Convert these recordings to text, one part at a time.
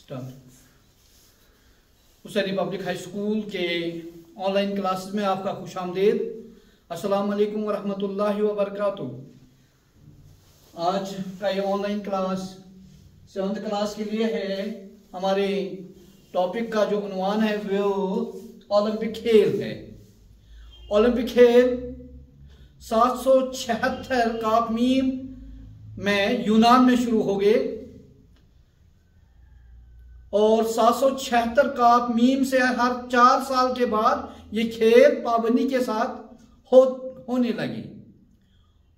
Husaini public high school के online classes में आपका खुशामदीद। अस्सलाम वालेकुम वरहमतुल्लाहि वबरकातुहू। आज का ये ऑनलाइन क्लास 7th क्लास के लिए है। हमारे टॉपिक का जो उन्वान है वो ओलंपिक खेल है। ओलंपिक खेल 776 काकमीम में यूनान में शुरू हो गए और 776 काकमीम से हर 4 साल के बाद ये खेल पाबंदी के साथ होने लगे।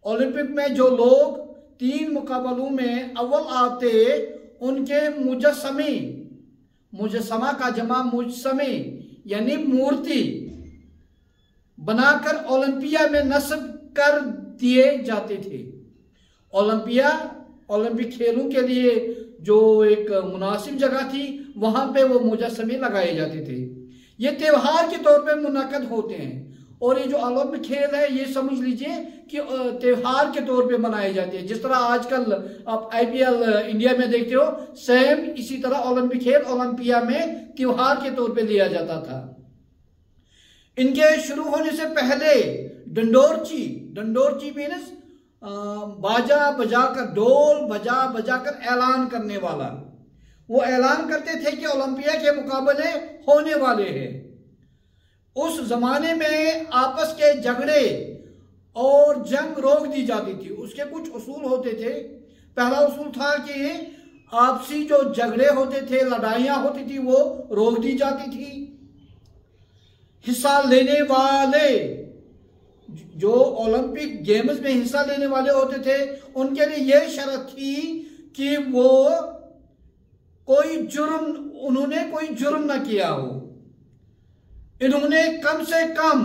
ओलंपिक में जो लोग 3 मुकाबलों में अव्वल आते उनके मुजस्समा का जमा मुजस्समे यानी मूर्ति बनाकर ओलंपिया में नस्ब कर दिए जाते थे। ओलंपिक खेलों के लिए जो एक मुनासिब जगह थी वहां पे वो मुजस्समे लगाए जाते थे। ये त्योहार के तौर पे मुनक्कद होते हैं और ये जो ओलंपिक खेल है ये समझ लीजिए कि त्योहार के तौर पे मनाए जाते हैं। जिस तरह आजकल आप IPL इंडिया में देखते हो, सेम इसी तरह ओलंपिक खेल ओलंपिया में त्योहार के तौर पे लिया जाता था। इनके शुरू होने से पहले डंडोरची मीन्स बाजा बजाकर, ढोल बजाकर ऐलान करने वाला, वो ऐलान करते थे कि ओलंपिया के मुकाबले होने वाले हैं। उस जमाने में आपस के झगड़े और जंग रोक दी जाती थी। उसके कुछ उसूल होते थे। पहला उसूल था कि आपसी जो झगड़े होते थे, लड़ाइयां होती थी, वो रोक दी जाती थी। हिस्सा लेने वाले जो ओलंपिक गेम्स में हिस्सा लेने वाले होते थे उनके लिए यह शर्त थी कि उन्होंने कोई जुर्म न किया हो। इन्होंने कम से कम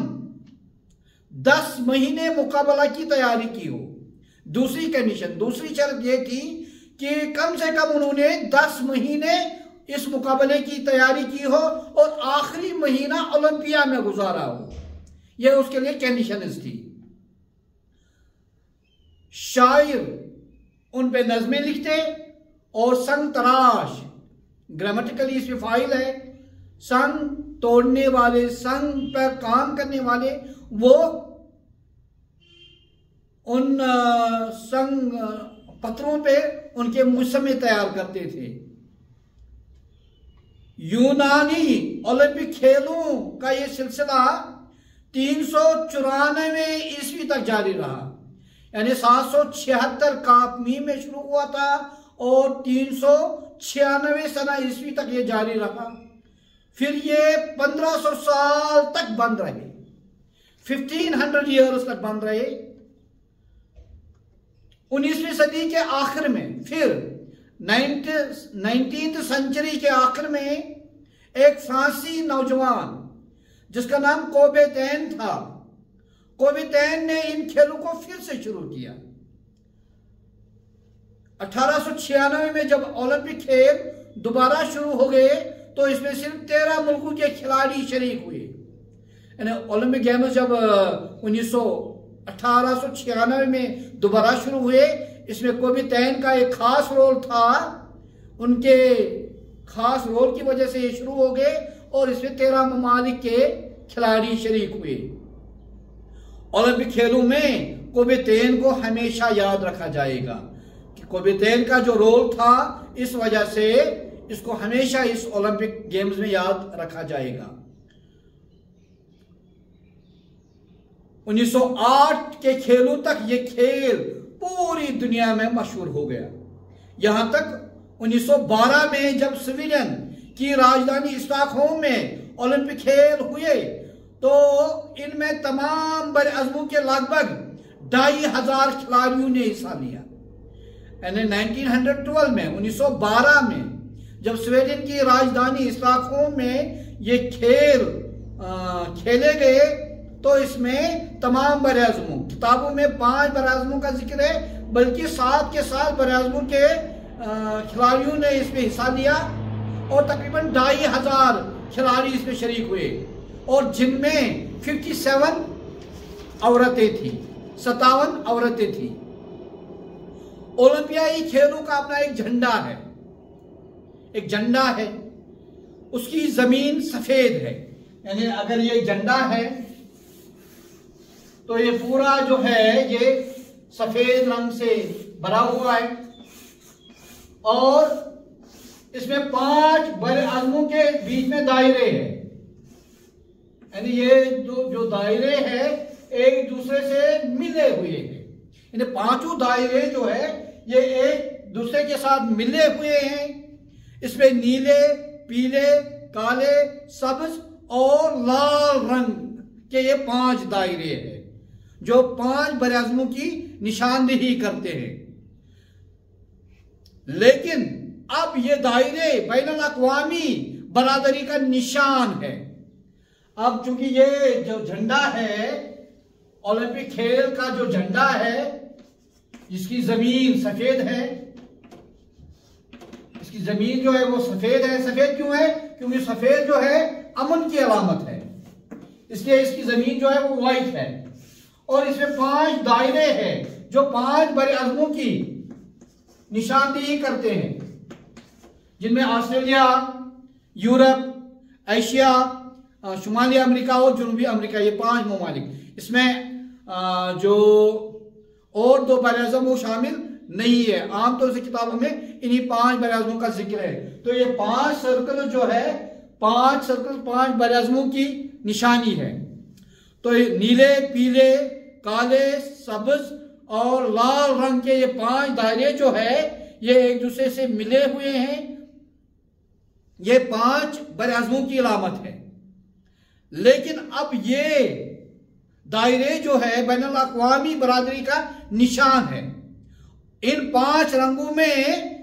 10 महीने मुकाबला की तैयारी की हो। दूसरी शर्त यह थी कि कम से कम उन्होंने 10 महीने इस मुकाबले की तैयारी की हो और आखिरी महीना ओलंपिया में गुजारा हो। यह उसके लिए कंडीशंस थी। शायर उन पे नज़में लिखते और संग तराश, ग्रामेटिकली इसमें फाइल है, संग तोड़ने वाले, संग पर काम करने वाले, वो उन संग पत्थरों पे उनके मुजस्समे तैयार करते थे। यूनानी ओलंपिक खेलों का यह सिलसिला 394 ईस्वी तक जारी रहा। यानी 776 काकमीम में शुरू हुआ था और 396 सना ईस्वी तक ये जारी रहा। फिर ये 1500 साल तक बंद रहे, 1500 ईयर्स तक बंद रहे। 19वीं सदी के आखिर में, फिर 19th सेंचुरी के आखिर में एक फ्रांसी नौजवान जिसका नाम कोबेतैन था, कोबेतैन ने इन खेलों को फिर से शुरू किया। 1896 में जब ओलंपिक खेल दोबारा शुरू हो गए तो इसमें सिर्फ 13 मुल्कों के खिलाड़ी शरीक हुए। यानी ओलंपिक गेम्स जब 1896 में दोबारा शुरू हुए, इसमें कोबेतैन का एक खास रोल था। उनके खास रोल की वजह से ये शुरू हो गए और इसमें 13 ममालिक के खिलाड़ी शरीक हुए। ओलंपिक खेलों में कोबेतैन को हमेशा याद रखा जाएगा कि कोबेतैन का जो रोल था, इस वजह से इसको हमेशा इस ओलंपिक गेम्स में याद रखा जाएगा। 1908 के खेलों तक ये खेल पूरी दुनिया में मशहूर हो गया। यहां तक 1912 में जब स्वीडन की राजधानी स्टॉकहोम में ओलंपिक खेल हुए तो इनमें तमाम बरअज़्मों के लगभग 2500 खिलाड़ियों ने हिस्सा लिया। यानी 1912 में जब स्वीडन की राजधानी स्टॉकहोम में ये खेल खेले गए तो इसमें तमाम बरअज़्मों, किताबों में 5 बरअज़्मों का जिक्र है, बल्कि 7 के 7 बरअज़्मों के खिलाड़ियों ने इसमें हिस्सा लिया और तकरीबन 2500 खिलाड़ी इसमें शरीक हुए और जिनमें 57 औरतें थी, 57 औरतें थी। ओलंपियाई खेलों का अपना एक झंडा है, एक झंडा है, उसकी जमीन सफेद है, यानी अगर ये झंडा है तो ये पूरा जो है ये सफेद रंग से भरा हुआ है और इसमें 5 बड़े आजमों के बीच में दायरे हैं, यानी ये जो दायरे हैं एक दूसरे से मिले हुए हैं, यानी 5 दायरे जो है ये एक दूसरे के साथ मिले हुए हैं। इसमें नीले, पीले, काले, सब्ज और लाल रंग के ये 5 दायरे हैं जो 5 बड़े आजमों की निशानदेही करते हैं। लेकिन अब ये दायरे बैनुल अक़वामी बरादरी का निशान है। अब चूंकि ये जो झंडा है, ओलंपिक खेल का जो झंडा है, जिसकी जमीन सफेद है, इसकी जमीन जो है वो सफेद है। सफेद क्यों है? क्योंकि सफेद जो है अमन की अलामत है, इसलिए इसकी जमीन जो है वो व्हाइट है। और इसमें 5 दायरे हैं जो 5 बड़े आजमों की निशानदेही करते हैं, जिनमें ऑस्ट्रेलिया, यूरोप, एशिया, शुमाली अमेरिका और जनूबी अमेरिका, ये 5 ममालिक। इसमें जो और 2 बड़े आज़म वो शामिल नहीं है। आमतौर से किताबों में इन्हीं 5 बड़े आज़मों का जिक्र है। तो ये 5 सर्कल जो है, 5 सर्कल 5 बड़े आज़मों की निशानी है। तो नीले, पीले, काले, सब्ज और लाल रंग के ये 5 दायरे जो है ये एक दूसरे से मिले हुए हैं। ये 5 बड़े आज़मों की अलामत है। लेकिन अब ये दायरे जो है बैनुल अक़वामी बरादरी का निशान है। इन 5 रंगों में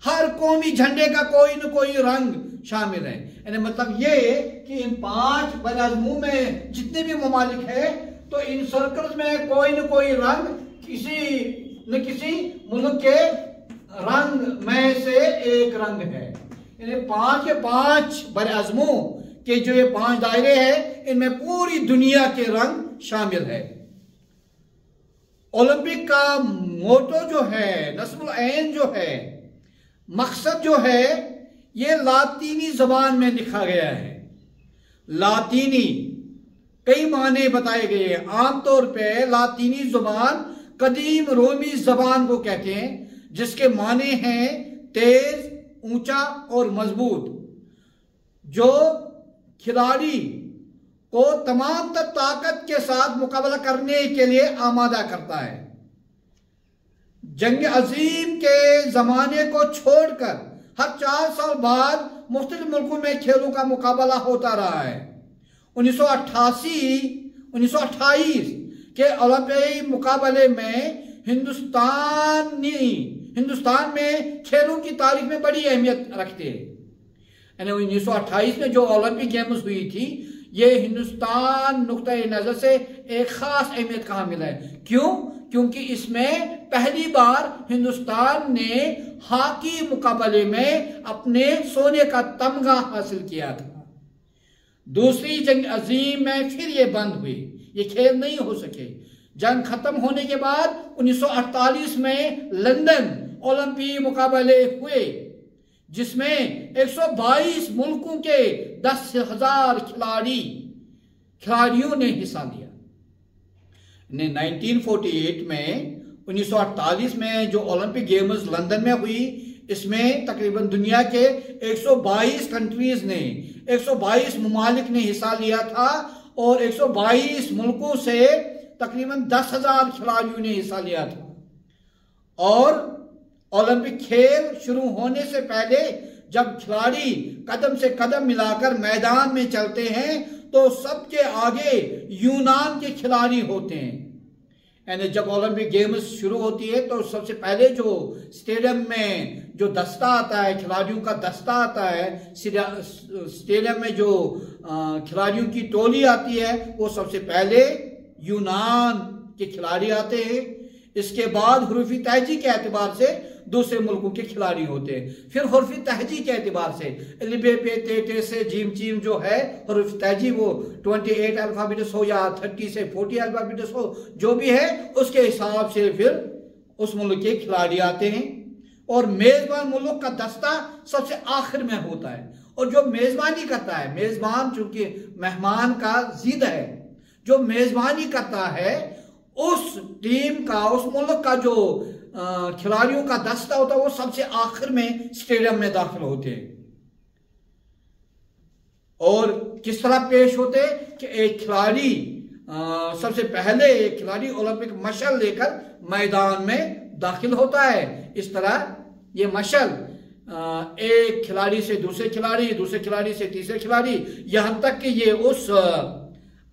हर कौमी झंडे का कोई न कोई रंग शामिल है। यानी मतलब ये कि इन 5 बड़े आज़मों में जितने भी ममालिक है तो इन सर्कल्स में कोई न कोई रंग किसी न किसी मुल्क के रंग में से एक रंग है। यानी 5 के 5 बड़े आज़मों के जो ये 5 दायरे हैं इनमें पूरी दुनिया के रंग शामिल है। ओलंपिक का मोटो जो है, नस्मुल ऐन जो है, मकसद जो है, ये लातीनी जबान में लिखा गया है। लातीनी कई माने बताए गए हैं। आमतौर पे लातीनी जुबान कदीम रोमी जबान को कहते हैं, जिसके माने हैं तेज, ऊंचा और मजबूत, जो खिलाड़ी को तमाम तर ताकत के साथ मुकाबला करने के लिए आमादा करता है। जंग अजीम के जमाने को छोड़कर हर 4 साल बाद मुख्तलिफ मुल्कों में खेलों का मुकाबला होता रहा है। 1928 के ओलंपिक मुकाबले में हिंदुस्तान में खेलों की तारीख में बड़ी अहमियत रखते हैं। यानी 1928 में जो ओलंपिक गेम्स हुई थी, ये हिंदुस्तान नुक्ते नजर से एक खास अहमियत का हामिल है। क्यों? क्योंकि इसमें पहली बार हिंदुस्तान ने हॉकी मुकाबले में अपने सोने का तमगा हासिल किया था। दूसरी जंग अजीम में फिर ये बंद हुई, ये खेल नहीं हो सके। जंग खत्म होने के बाद 1948 में लंदन ओलंपिक मुकाबले हुए, जिसमें 122 मुल्कों के 10,000 खिलाड़ियों ने हिस्सा लिया। 1948 में 1948 में जो ओलंपिक गेम्स लंदन में हुई, इसमें तकरीबन दुनिया के 122 कंट्रीज ने, 122 ममालिक ने हिस्सा लिया था और 122 मुल्कों से तकरीबन 10,000 खिलाड़ियों ने हिस्सा लिया था। और ओलंपिक खेल शुरू होने से पहले जब खिलाड़ी कदम से कदम मिलाकर मैदान में चलते हैं तो सबके आगे यूनान के खिलाड़ी होते हैं। यानी जब ओलंपिक गेम्स शुरू होती है तो सबसे पहले जो स्टेडियम में जो दस्ता आता है, खिलाड़ियों का दस्ता आता है, स्टेडियम में जो खिलाड़ियों की टोली आती है, वो सबसे पहले यूनान के खिलाड़ी आते हैं। इसके बाद हुरूफी तहजी के एतबार से दूसरे मुल्कों के खिलाड़ी होते हैं। फिर हुरूफी तहजी के एतबार से लिबे पे ते ते से जीम चीम जो है हुरूफी तहजी, वो 28 अल्फाबेट्स हो या 30 से 40 अल्फाबेट्स हो, जो भी है उसके हिसाब से फिर उस मुल्क के खिलाड़ी आते हैं। और मेजबान मुल्क का दस्ता सबसे आखिर में होता है। और जो मेजबानी करता है, मेजबान चूंकि मेहमान का जिद है, जो मेजबानी करता है उस टीम का, उस मुल्क का जो खिलाड़ियों का दस्ता होता है वो सबसे आखिर में स्टेडियम में दाखिल होते हैं। और किस तरह पेश होते कि एक खिलाड़ी सबसे पहले एक खिलाड़ी ओलंपिक मशल लेकर मैदान में दाखिल होता है। इस तरह ये मशल एक खिलाड़ी से दूसरे खिलाड़ी, दूसरे खिलाड़ी से तीसरे खिलाड़ी, यहां तक कि ये उस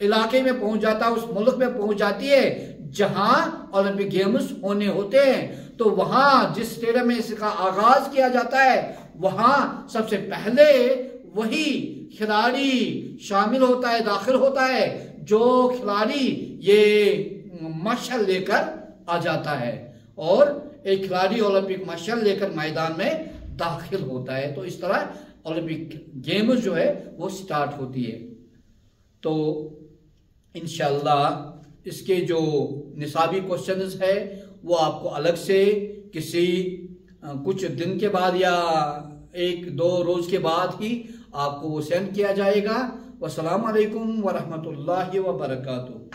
इलाके में पहुंच जाता है, उस मुल्क में पहुंच जाती है जहां ओलंपिक गेम्स होने होते हैं। तो वहां जिस स्टेडियम में इसका आगाज किया जाता है वहां सबसे पहले वही खिलाड़ी शामिल होता है, दाखिल होता है, जो खिलाड़ी ये मशल लेकर आ जाता है। और एक खिलाड़ी ओलंपिक मशल लेकर मैदान में दाखिल होता है। तो इस तरह ओलंपिक गेम्स जो है वो स्टार्ट होती है। तो इंशाल्लाह इसके जो निसाबी क्वेश्चंस है वो आपको अलग से किसी कुछ दिन के बाद या 1-2 रोज के बाद ही आपको वो सेंड किया जाएगा। वस्सलाम अलैकुम वरहमतुल्लाहि वबरकातुहू।